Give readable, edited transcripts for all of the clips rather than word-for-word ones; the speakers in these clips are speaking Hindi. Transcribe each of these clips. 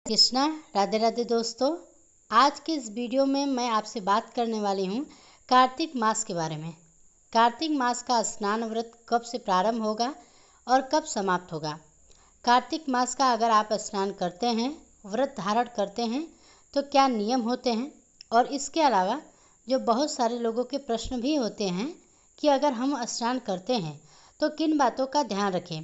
कृष्णा। राधे राधे दोस्तों। आज के इस वीडियो में मैं आपसे बात करने वाली हूँ कार्तिक मास के बारे में। कार्तिक मास का स्नान व्रत कब से प्रारंभ होगा और कब समाप्त होगा। कार्तिक मास का अगर आप स्नान करते हैं, व्रत धारण करते हैं तो क्या नियम होते हैं, और इसके अलावा जो बहुत सारे लोगों के प्रश्न भी होते हैं कि अगर हम स्नान करते हैं तो किन बातों का ध्यान रखें,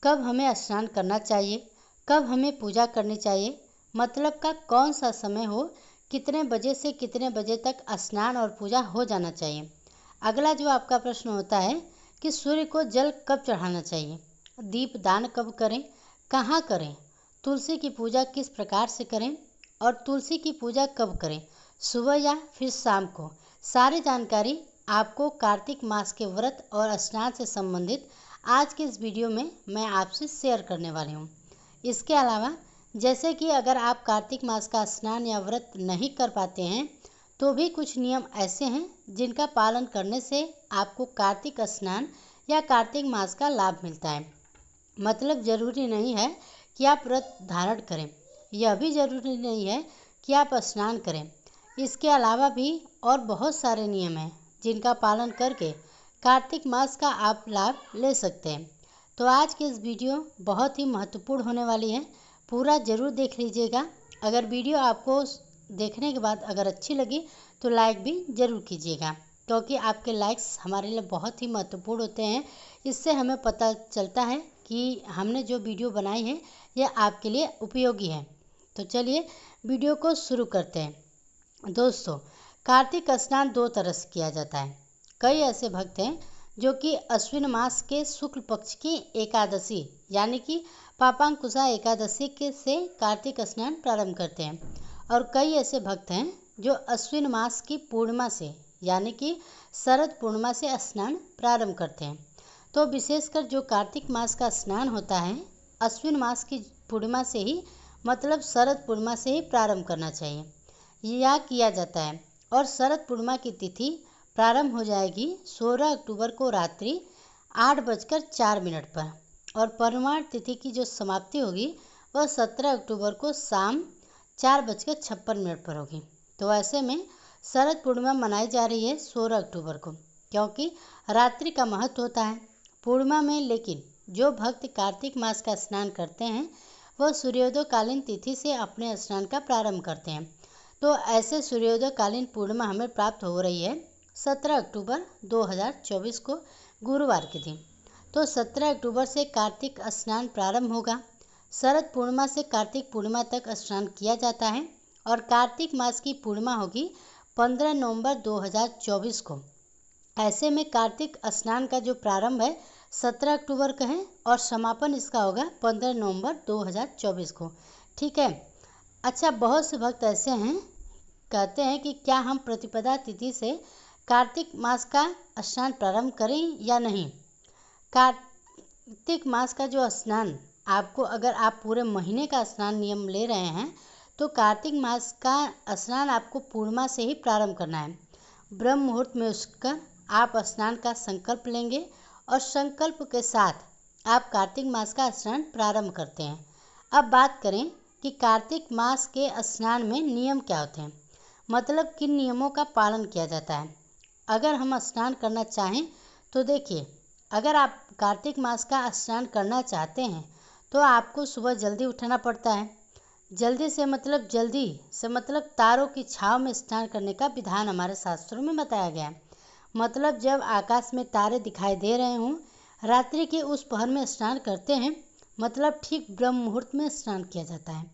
कब हमें स्नान करना चाहिए, कब हमें पूजा करनी चाहिए, मतलब का कौन सा समय हो, कितने बजे से कितने बजे तक स्नान और पूजा हो जाना चाहिए। अगला जो आपका प्रश्न होता है कि सूर्य को जल कब चढ़ाना चाहिए, दीप दान कब करें, कहाँ करें, तुलसी की पूजा किस प्रकार से करें और तुलसी की पूजा कब करें, सुबह या फिर शाम को। सारी जानकारी आपको कार्तिक मास के व्रत और स्नान से संबंधित आज के इस वीडियो में मैं आपसे शेयर करने वाली हूँ। इसके अलावा जैसे कि अगर आप कार्तिक मास का स्नान या व्रत नहीं कर पाते हैं तो भी कुछ नियम ऐसे हैं जिनका पालन करने से आपको कार्तिक स्नान या कार्तिक मास का लाभ मिलता है। मतलब ज़रूरी नहीं है कि आप व्रत धारण करें, यह भी ज़रूरी नहीं है कि आप स्नान करें। इसके अलावा भी और बहुत सारे नियम हैं जिनका पालन करके कार्तिक मास का आप लाभ ले सकते हैं। तो आज की इस वीडियो बहुत ही महत्वपूर्ण होने वाली है, पूरा ज़रूर देख लीजिएगा। अगर वीडियो आपको देखने के बाद अगर अच्छी लगी तो लाइक भी ज़रूर कीजिएगा, क्योंकि आपके लाइक्स हमारे लिए बहुत ही महत्वपूर्ण होते हैं। इससे हमें पता चलता है कि हमने जो वीडियो बनाई है यह आपके लिए उपयोगी है। तो चलिए वीडियो को शुरू करते हैं। दोस्तों, कार्तिक स्नान दो तरह से किया जाता है। कई ऐसे भक्त हैं जो कि अश्विन मास के शुक्ल पक्ष की एकादशी यानी कि पापांकुशा एकादशी के से कार्तिक स्नान प्रारंभ करते हैं, और कई ऐसे भक्त हैं जो अश्विन मास की पूर्णिमा से यानी कि शरद पूर्णिमा से स्नान प्रारंभ करते हैं। तो विशेषकर जो कार्तिक मास का स्नान होता है अश्विन मास की पूर्णिमा से ही, मतलब शरद पूर्णिमा से ही प्रारंभ करना चाहिए या किया जाता है। और शरद पूर्णिमा की तिथि प्रारंभ हो जाएगी 16 अक्टूबर को रात्रि 8:04 पर, और पूर्णिमा तिथि की जो समाप्ति होगी वह 17 अक्टूबर को शाम 4:56 पर होगी। तो ऐसे में शरद पूर्णिमा मनाई जा रही है 16 अक्टूबर को, क्योंकि रात्रि का महत्व होता है पूर्णिमा में। लेकिन जो भक्त कार्तिक मास का स्नान करते हैं वह सूर्योदय कालीन तिथि से अपने स्नान का प्रारंभ करते हैं। तो ऐसे सूर्योदय कालीन पूर्णिमा हमें प्राप्त हो रही है 17 अक्टूबर 2024 को गुरुवार के दिन। तो 17 अक्टूबर से कार्तिक स्नान प्रारंभ होगा। शरद पूर्णिमा से कार्तिक पूर्णिमा तक स्नान किया जाता है, और कार्तिक मास की पूर्णिमा होगी 15 नवंबर 2024 को। ऐसे में कार्तिक स्नान का जो प्रारंभ है 17 अक्टूबर का है और समापन इसका होगा 15 नवंबर 2024 को। ठीक है। अच्छा, बहुत से भक्त ऐसे हैं कहते हैं कि क्या हम प्रतिपदा तिथि से कार्तिक मास का स्नान प्रारंभ करें या नहीं। कार्तिक मास का जो स्नान आपको, अगर आप पूरे महीने का स्नान नियम ले रहे हैं तो कार्तिक मास का स्नान आपको पूर्णिमा से ही प्रारंभ करना है। ब्रह्म मुहूर्त में उसका आप स्नान का संकल्प लेंगे और संकल्प के साथ आप कार्तिक मास का स्नान प्रारंभ करते हैं। अब बात करें कि कार्तिक मास के स्नान में नियम क्या होते हैं, मतलब किन नियमों का पालन किया जाता है। अगर हम स्नान करना चाहें तो देखिए, अगर आप कार्तिक मास का स्नान करना चाहते हैं तो आपको सुबह जल्दी उठना पड़ता है। जल्दी से मतलब तारों की छाव में स्नान करने का विधान हमारे शास्त्रों में बताया गया है। मतलब जब आकाश में तारे दिखाई दे रहे हों, रात्रि के उस पहर में स्नान करते हैं, मतलब ठीक ब्रह्म मुहूर्त में स्नान किया जाता है।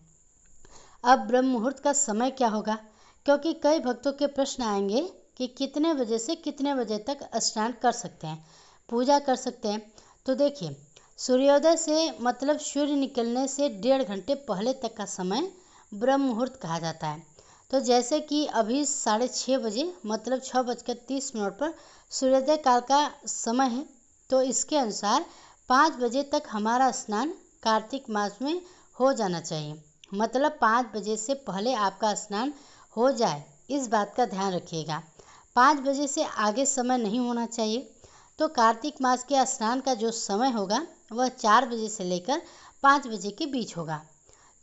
अब ब्रह्म मुहूर्त का समय क्या होगा, क्योंकि कई भक्तों के प्रश्न आएंगे कि कितने बजे से कितने बजे तक स्नान कर सकते हैं, पूजा कर सकते हैं। तो देखिए, सूर्योदय से मतलब सूर्य निकलने से 1.5 घंटे पहले तक का समय ब्रह्म मुहूर्त कहा जाता है। तो जैसे कि अभी 6:30 बजे मतलब 6:30 पर सूर्योदय काल का समय है, तो इसके अनुसार 5 बजे तक हमारा स्नान कार्तिक मास में हो जाना चाहिए। मतलब 5 बजे से पहले आपका स्नान हो जाए, इस बात का ध्यान रखिएगा। 5 बजे से आगे समय नहीं होना चाहिए। तो कार्तिक मास के स्नान का जो समय होगा वह 4 बजे से लेकर 5 बजे के बीच होगा।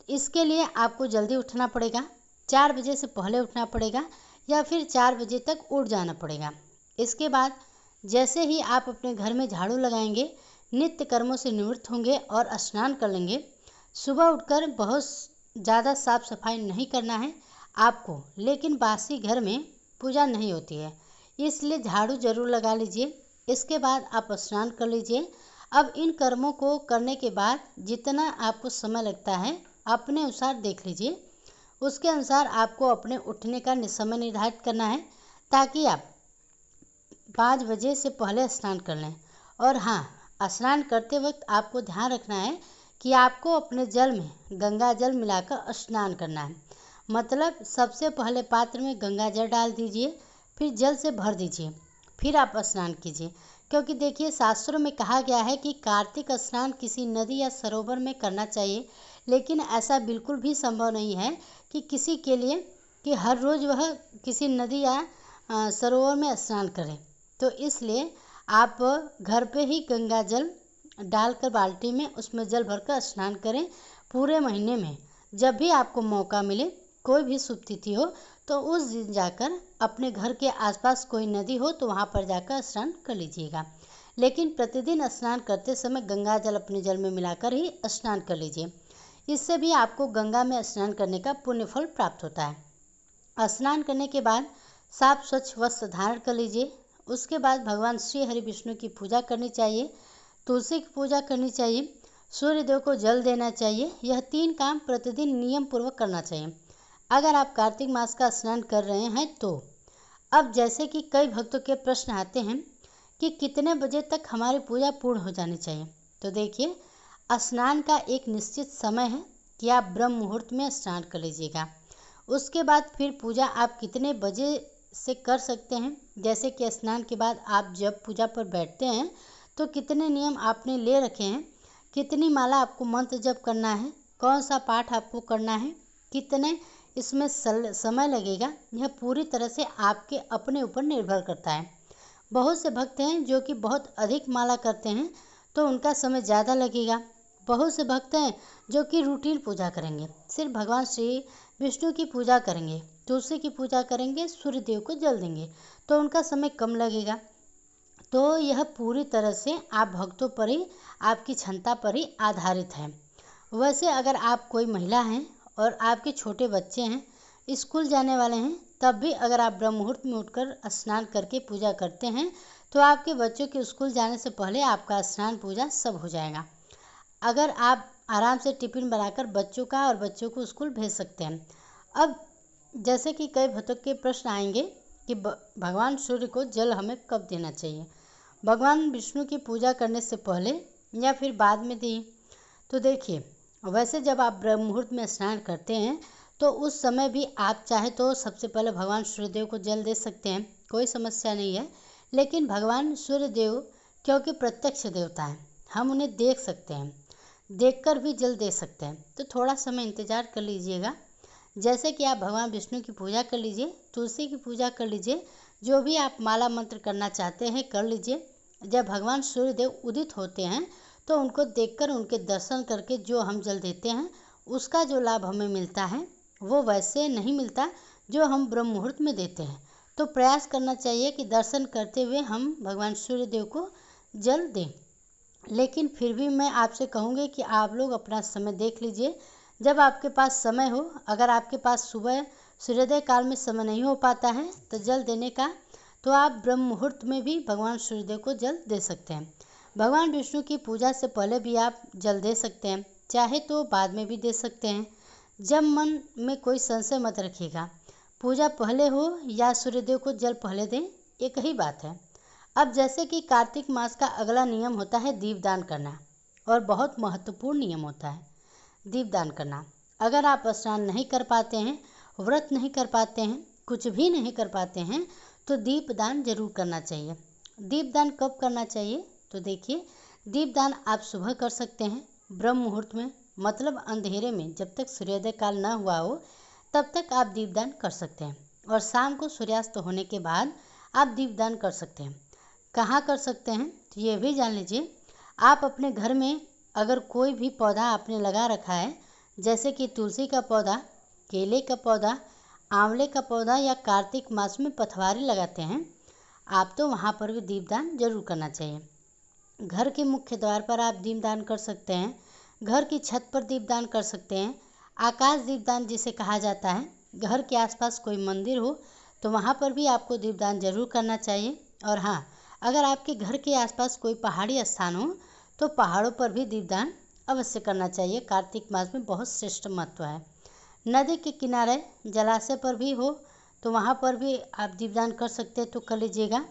इसके लिए आपको जल्दी उठना पड़ेगा, 4 बजे से पहले उठना पड़ेगा या फिर 4 बजे तक उठ जाना पड़ेगा। इसके बाद जैसे ही आप अपने घर में झाड़ू लगाएंगे, नित्य कर्मों से निवृत्त होंगे और स्नान कर लेंगे। सुबह उठकर बहुत ज़्यादा साफ सफाई नहीं करना है आपको, लेकिन बासी घर में पूजा नहीं होती है, इसलिए झाड़ू जरूर लगा लीजिए। इसके बाद आप स्नान कर लीजिए। अब इन कर्मों को करने के बाद जितना आपको समय लगता है अपने अनुसार देख लीजिए, उसके अनुसार आपको अपने उठने का समय निर्धारित करना है ताकि आप 5 बजे से पहले स्नान कर लें। और हाँ, स्नान करते वक्त आपको ध्यान रखना है कि आपको अपने जल में गंगा जल मिलाकर स्नान करना है। मतलब सबसे पहले पात्र में गंगा जल डाल दीजिए, फिर जल से भर दीजिए, फिर आप स्नान कीजिए। क्योंकि देखिए, शास्त्रों में कहा गया है कि कार्तिक स्नान किसी नदी या सरोवर में करना चाहिए, लेकिन ऐसा बिल्कुल भी संभव नहीं है कि किसी के लिए कि हर रोज़ वह किसी नदी या सरोवर में स्नान करें। तो इसलिए आप घर पे ही गंगा जल डालकर बाल्टी में उसमें जल भरकर स्नान करें। पूरे महीने में जब भी आपको मौका मिले, कोई भी शुभ तिथि हो, तो उस दिन जाकर अपने घर के आसपास कोई नदी हो तो वहाँ पर जाकर स्नान कर लीजिएगा। लेकिन प्रतिदिन स्नान करते समय गंगा जल अपने जल में मिलाकर ही स्नान कर लीजिए। इससे भी आपको गंगा में स्नान करने का पुण्य फल प्राप्त होता है। स्नान करने के बाद साफ स्वच्छ वस्त्र धारण कर लीजिए। उसके बाद भगवान श्री हरि विष्णु की पूजा करनी चाहिए, तुलसी की पूजा करनी चाहिए, सूर्यदेव को जल देना चाहिए। यह 3 काम प्रतिदिन नियम पूर्वक करना चाहिए अगर आप कार्तिक मास का स्नान कर रहे हैं तो। अब जैसे कि कई भक्तों के प्रश्न आते हैं कि कितने बजे तक हमारी पूजा पूर्ण हो जानी चाहिए, तो देखिए, स्नान का एक निश्चित समय है कि आप ब्रह्म मुहूर्त में स्नान कर लीजिएगा। उसके बाद फिर पूजा आप कितने बजे से कर सकते हैं, जैसे कि स्नान के बाद आप जब पूजा पर बैठते हैं तो कितने नियम आपने ले रखे हैं, कितनी माला आपको मंत्र जप करना है, कौन सा पाठ आपको करना है, कितने इसमें समय लगेगा, यह पूरी तरह से आपके अपने ऊपर निर्भर करता है। बहुत से भक्त हैं जो कि बहुत अधिक माला करते हैं तो उनका समय ज़्यादा लगेगा। बहुत से भक्त हैं जो कि रूटीन पूजा करेंगे, सिर्फ भगवान श्री विष्णु की पूजा करेंगे, तुलसी की पूजा करेंगे, सूर्यदेव को जल देंगे, तो उनका समय कम लगेगा। तो यह पूरी तरह से आप भक्तों पर ही, आपकी क्षमता पर ही आधारित है। वैसे अगर आप कोई महिला हैं और आपके छोटे बच्चे हैं, स्कूल जाने वाले हैं, तब भी अगर आप ब्रह्म मुहूर्त में उठकर स्नान करके पूजा करते हैं तो आपके बच्चों के स्कूल जाने से पहले आपका स्नान पूजा सब हो जाएगा। अगर आप आराम से टिफिन बनाकर बच्चों का और बच्चों को स्कूल भेज सकते हैं। अब जैसे कि कई भक्तों के प्रश्न आएंगे कि भगवान सूर्य को जल हमें कब देना चाहिए, भगवान विष्णु की पूजा करने से पहले या फिर बाद में दें। तो देखिए, वैसे जब आप ब्रह्म मुहूर्त में स्नान करते हैं तो उस समय भी आप चाहे तो सबसे पहले भगवान सूर्यदेव को जल दे सकते हैं, कोई समस्या नहीं है। लेकिन भगवान सूर्यदेव क्योंकि प्रत्यक्ष देवता हैं, हम उन्हें देख सकते हैं, देखकर भी जल दे सकते हैं, तो थोड़ा समय इंतज़ार कर लीजिएगा। जैसे कि आप भगवान विष्णु की पूजा कर लीजिए, तुलसी की पूजा कर लीजिए, जो भी आप माला मंत्र करना चाहते हैं कर लीजिए। जब भगवान सूर्यदेव उदित होते हैं तो उनको देखकर, उनके दर्शन करके जो हम जल देते हैं उसका जो लाभ हमें मिलता है वो वैसे नहीं मिलता जो हम ब्रह्म मुहूर्त में देते हैं। तो प्रयास करना चाहिए कि दर्शन करते हुए हम भगवान सूर्यदेव को जल दें। लेकिन फिर भी मैं आपसे कहूँगी कि आप लोग अपना समय देख लीजिए, जब आपके पास समय हो। अगर आपके पास सुबह सूर्योदय काल में समय नहीं हो पाता है तो जल देने का, तो आप ब्रह्म मुहूर्त में भी भगवान सूर्यदेव को जल दे सकते हैं। भगवान विष्णु की पूजा से पहले भी आप जल दे सकते हैं, चाहे तो बाद में भी दे सकते हैं। जब मन में कोई संशय मत रखिएगा, पूजा पहले हो या सूर्यदेव को जल पहले दें, एक ही बात है। अब जैसे कि कार्तिक मास का अगला नियम होता है दीपदान करना, और बहुत महत्वपूर्ण नियम होता है दीपदान करना। अगर आप स्नान नहीं कर पाते हैं, व्रत नहीं कर पाते हैं, कुछ भी नहीं कर पाते हैं, तो दीपदान जरूर करना चाहिए। दीपदान कब करना चाहिए, तो देखिए, दीपदान आप सुबह कर सकते हैं ब्रह्म मुहूर्त में, मतलब अंधेरे में, जब तक सूर्योदय काल न हुआ हो तब तक आप दीपदान कर सकते हैं। और शाम को सूर्यास्त होने के बाद आप दीपदान कर सकते हैं। कहाँ कर सकते हैं तो ये भी जान लीजिए। आप अपने घर में अगर कोई भी पौधा आपने लगा रखा है, जैसे कि तुलसी का पौधा, केले का पौधा, आंवले का पौधा या कार्तिक मास में पथवारी लगाते हैं आप, तो वहाँ पर भी दीपदान जरूर करना चाहिए। घर के मुख्य द्वार पर आप दीपदान कर सकते हैं, घर की छत पर दीपदान कर सकते हैं, आकाश दीपदान जिसे कहा जाता है। घर के आसपास कोई मंदिर हो तो वहाँ पर भी आपको दीपदान जरूर करना चाहिए। और हाँ, अगर आपके घर के आसपास कोई पहाड़ी स्थान हो तो पहाड़ों पर भी दीपदान अवश्य करना चाहिए। कार्तिक मास में बहुत श्रेष्ठ महत्व है। नदी के किनारे, जलाशय पर भी हो तो वहाँ पर भी आप दीपदान कर सकते हैं तो कर लीजिएगा।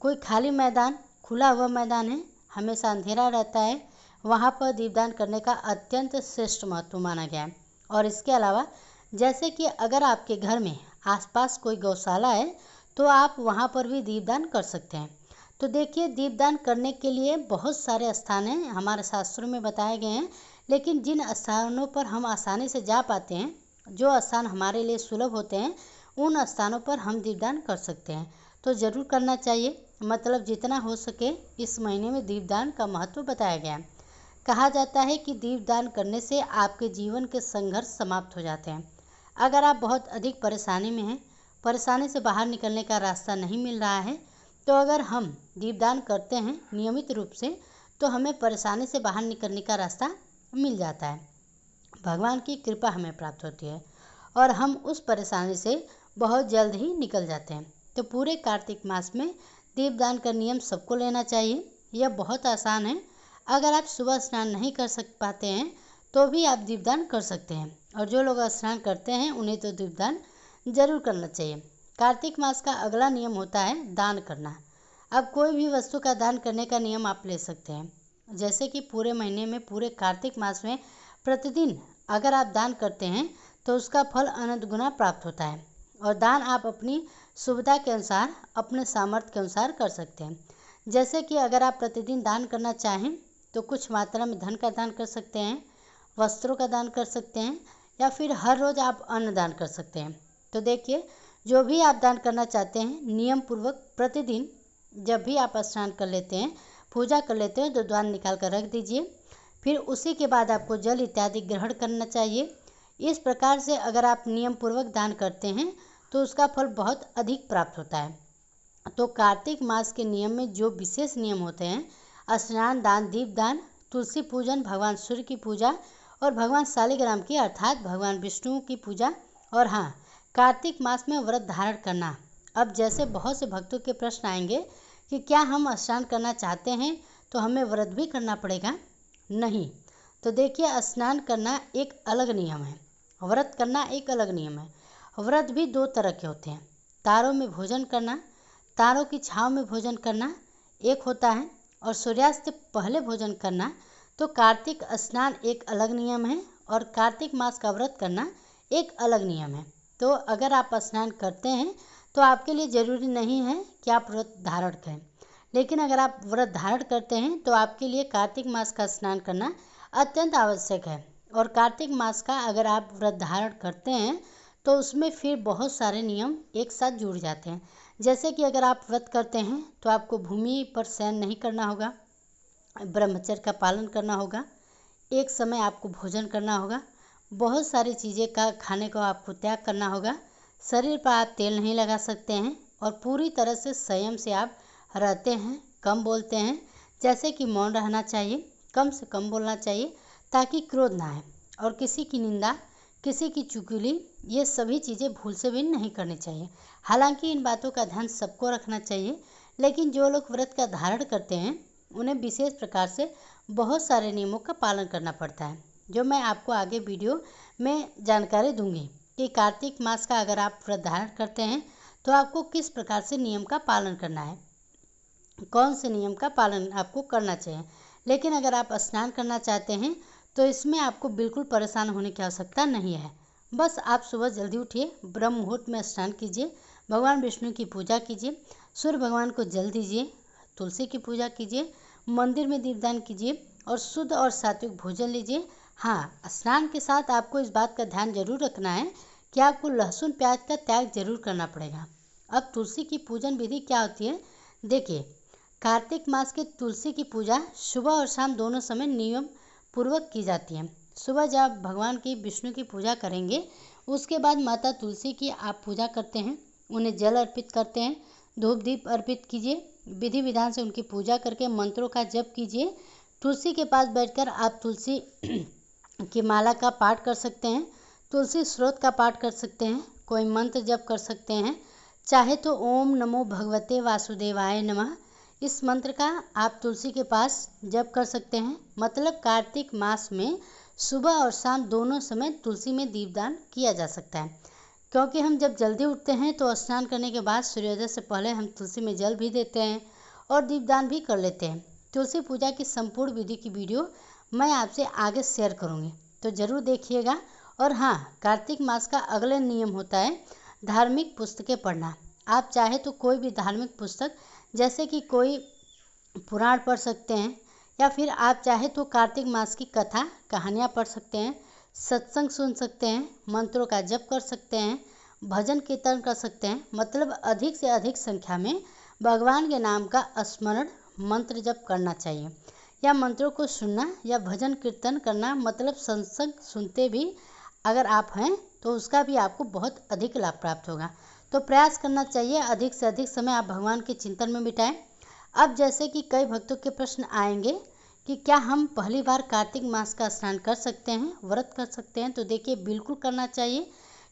कोई खाली मैदान, खुला हुआ मैदान है, हमेशा अंधेरा रहता है, वहाँ पर दीपदान करने का अत्यंत श्रेष्ठ महत्व माना गया है। और इसके अलावा जैसे कि अगर आपके घर में आसपास कोई गौशाला है तो आप वहाँ पर भी दीपदान कर सकते हैं। तो देखिए, दीपदान करने के लिए बहुत सारे स्थान हैं, हमारे शास्त्रों में बताए गए हैं, लेकिन जिन स्थानों पर हम आसानी से जा पाते हैं, जो स्थान हमारे लिए सुलभ होते हैं, उन स्थानों पर हम दीपदान कर सकते हैं। तो ज़रूर करना चाहिए, मतलब जितना हो सके इस महीने में दीपदान का महत्व बताया गया है। कहा जाता है कि दीपदान करने से आपके जीवन के संघर्ष समाप्त हो जाते हैं। अगर आप बहुत अधिक परेशानी में हैं, परेशानी से बाहर निकलने का रास्ता नहीं मिल रहा है, तो अगर हम दीपदान करते हैं नियमित रूप से तो हमें परेशानी से बाहर निकलने का रास्ता मिल जाता है। भगवान की कृपा हमें प्राप्त होती है और हम उस परेशानी से बहुत जल्द ही निकल जाते हैं। तो पूरे कार्तिक मास में दीपदान का नियम सबको लेना चाहिए। यह बहुत आसान है। अगर आप सुबह स्नान नहीं कर पाते हैं तो भी आप दीपदान कर सकते हैं, और जो लोग स्नान करते हैं उन्हें तो दीपदान जरूर करना चाहिए। कार्तिक मास का अगला नियम होता है दान करना। अब कोई भी वस्तु का दान करने का नियम आप ले सकते हैं। जैसे कि पूरे महीने में, पूरे कार्तिक मास में प्रतिदिन अगर आप दान करते हैं तो उसका फल अनंत गुना प्राप्त होता है। और दान आप अपनी सुविधा के अनुसार, अपने सामर्थ्य के अनुसार कर सकते हैं। जैसे कि अगर आप प्रतिदिन दान करना चाहें तो कुछ मात्रा में धन का दान कर सकते हैं, वस्त्रों का दान कर सकते हैं, या फिर हर रोज़ आप अन्न दान कर सकते हैं। तो देखिए, जो भी आप दान करना चाहते हैं, नियम पूर्वक प्रतिदिन जब भी आप स्नान कर लेते हैं, पूजा कर लेते हैं, तो दान निकाल कर रख दीजिए। फिर उसी के बाद आपको जल इत्यादि ग्रहण करना चाहिए। इस प्रकार से अगर आप नियम पूर्वक दान करते हैं तो उसका फल बहुत अधिक प्राप्त होता है। तो कार्तिक मास के नियम में जो विशेष नियम होते हैं, स्नान दान, दीपदान, तुलसी पूजन, भगवान सूर्य की पूजा और भगवान शालिग्राम की अर्थात भगवान विष्णु की पूजा, और हाँ, कार्तिक मास में व्रत धारण करना। अब जैसे बहुत से भक्तों के प्रश्न आएंगे कि क्या हम स्नान करना चाहते हैं तो हमें व्रत भी करना पड़ेगा? नहीं। तो देखिए, स्नान करना एक अलग नियम है, व्रत करना एक अलग नियम है। व्रत भी दो तरह के होते हैं। तारों में भोजन करना, तारों की छांव में भोजन करना एक होता है, और सूर्यास्त से पहले भोजन करना। तो कार्तिक स्नान एक अलग नियम है और कार्तिक मास का व्रत करना एक अलग नियम है। तो अगर आप स्नान करते हैं तो आपके लिए ज़रूरी नहीं है कि आप व्रत धारण करें, लेकिन अगर आप व्रत धारण करते हैं तो आपके लिए कार्तिक मास का स्नान करना अत्यंत आवश्यक है। और कार्तिक मास का अगर आप व्रत धारण करते हैं तो उसमें फिर बहुत सारे नियम एक साथ जुड़ जाते हैं। जैसे कि अगर आप व्रत करते हैं तो आपको भूमि पर शयन नहीं करना होगा, ब्रह्मचर्य का पालन करना होगा, एक समय आपको भोजन करना होगा, बहुत सारी चीज़ें का खाने को आपको त्याग करना होगा, शरीर पर आप तेल नहीं लगा सकते हैं, और पूरी तरह से संयम से आप रहते हैं, कम बोलते हैं। जैसे कि मौन रहना चाहिए, कम से कम बोलना चाहिए ताकि क्रोध ना आए, और किसी की निंदा, किसी की चुगली, ये सभी चीज़ें भूल से भी नहीं करनी चाहिए। हालांकि इन बातों का ध्यान सबको रखना चाहिए, लेकिन जो लोग व्रत का धारण करते हैं उन्हें विशेष प्रकार से बहुत सारे नियमों का पालन करना पड़ता है, जो मैं आपको आगे वीडियो में जानकारी दूंगी कि कार्तिक मास का अगर आप व्रत धारण करते हैं तो आपको किस प्रकार से नियम का पालन करना है, कौन से नियम का पालन आपको करना चाहिए। लेकिन अगर आप स्नान करना चाहते हैं तो इसमें आपको बिल्कुल परेशान होने की आवश्यकता नहीं है। बस आप सुबह जल्दी उठिए, ब्रह्म मुहूर्त में स्नान कीजिए, भगवान विष्णु की पूजा कीजिए, सूर्य भगवान को जल दीजिए, तुलसी की पूजा कीजिए, मंदिर में दीपदान कीजिए और शुद्ध और सात्विक भोजन लीजिए। हाँ, स्नान के साथ आपको इस बात का ध्यान जरूर रखना है कि आपको लहसुन प्याज का त्याग जरूर करना पड़ेगा। अब तुलसी की पूजन विधि क्या होती है, देखिए, कार्तिक मास के तुलसी की पूजा सुबह और शाम दोनों समय नियम पूर्वक की जाती है। सुबह जब भगवान की विष्णु की पूजा करेंगे उसके बाद माता तुलसी की आप पूजा करते हैं, उन्हें जल अर्पित करते हैं, धूप दीप अर्पित कीजिए, विधि विधान से उनकी पूजा करके मंत्रों का जप कीजिए। तुलसी के पास बैठकर आप तुलसी की माला का पाठ कर सकते हैं, तुलसी स्रोत का पाठ कर सकते हैं, कोई मंत्र जप कर सकते हैं। चाहे तो ओम नमो भगवते वासुदेवाय नमः इस मंत्र का आप तुलसी के पास जप कर सकते हैं। मतलब कार्तिक मास में सुबह और शाम दोनों समय तुलसी में दीपदान किया जा सकता है, क्योंकि हम जब जल्दी उठते हैं तो स्नान करने के बाद सूर्योदय से पहले हम तुलसी में जल भी देते हैं और दीपदान भी कर लेते हैं। तुलसी पूजा की संपूर्ण विधि की वीडियो मैं आपसे आगे शेयर करूंगी, तो ज़रूर देखिएगा। और हाँ, कार्तिक मास का अगला नियम होता है धार्मिक पुस्तकें पढ़ना। आप चाहे तो कोई भी धार्मिक पुस्तक, जैसे कि कोई पुराण पढ़ सकते हैं, या फिर आप चाहे तो कार्तिक मास की कथा कहानियाँ पढ़ सकते हैं, सत्संग सुन सकते हैं, मंत्रों का जप कर सकते हैं, भजन कीर्तन कर सकते हैं। मतलब अधिक से अधिक संख्या में भगवान के नाम का स्मरण मंत्र जप करना चाहिए, या मंत्रों को सुनना या भजन कीर्तन करना। मतलब सत्संग सुनते भी अगर आप हैं तो उसका भी आपको बहुत अधिक लाभ प्राप्त होगा। तो प्रयास करना चाहिए अधिक से अधिक समय आप भगवान के चिंतन में बिताएं। अब जैसे कि कई भक्तों के प्रश्न आएंगे कि क्या हम पहली बार कार्तिक मास का स्नान कर सकते हैं, व्रत कर सकते हैं? तो देखिए, बिल्कुल करना चाहिए,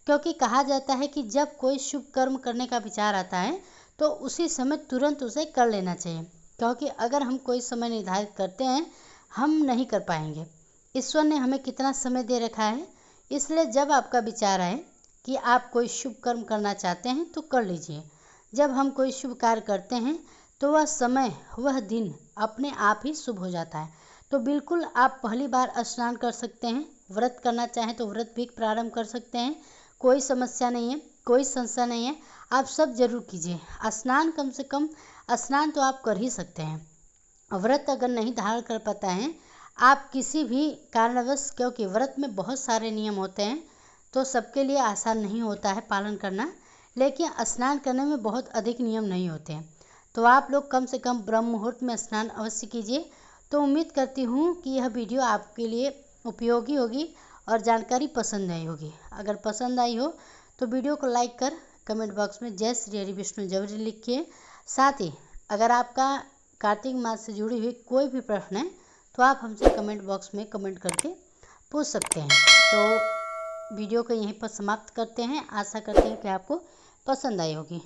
क्योंकि कहा जाता है कि जब कोई शुभ कर्म करने का विचार आता है तो उसी समय तुरंत उसे कर लेना चाहिए, क्योंकि अगर हम कोई समय निर्धारित करते हैं हम नहीं कर पाएंगे। ईश्वर ने हमें कितना समय दे रखा है, इसलिए जब आपका विचार आए कि आप कोई शुभ कर्म करना चाहते हैं तो कर लीजिए। जब हम कोई शुभ कार्य करते हैं तो वह समय, वह दिन अपने आप ही शुभ हो जाता है। तो बिल्कुल आप पहली बार स्नान कर सकते हैं। व्रत करना चाहें तो व्रत भी प्रारंभ कर सकते हैं, कोई समस्या नहीं है, कोई संशय नहीं है। आप सब जरूर कीजिए स्नान, कम से कम स्नान तो आप कर ही सकते हैं। व्रत अगर नहीं धारण कर पाता है आप किसी भी कारणवश, क्योंकि व्रत में बहुत सारे नियम होते हैं तो सबके लिए आसान नहीं होता है पालन करना, लेकिन स्नान करने में बहुत अधिक नियम नहीं होते हैं। तो आप लोग कम से कम ब्रह्म मुहूर्त में स्नान अवश्य कीजिए। तो उम्मीद करती हूँ कि यह वीडियो आपके लिए उपयोगी होगी और जानकारी पसंद आई होगी। अगर पसंद आई हो तो वीडियो को लाइक कर कमेंट बॉक्स में जय श्री हरि विष्णु जरूर लिखिए। साथ ही अगर आपका कार्तिक मास से जुड़ी हुई कोई भी प्रश्न है तो आप हमसे कमेंट बॉक्स में कमेंट करके पूछ सकते हैं। तो वीडियो को यहीं पर समाप्त करते हैं। आशा करते हैं कि आपको पसंद आई होगी।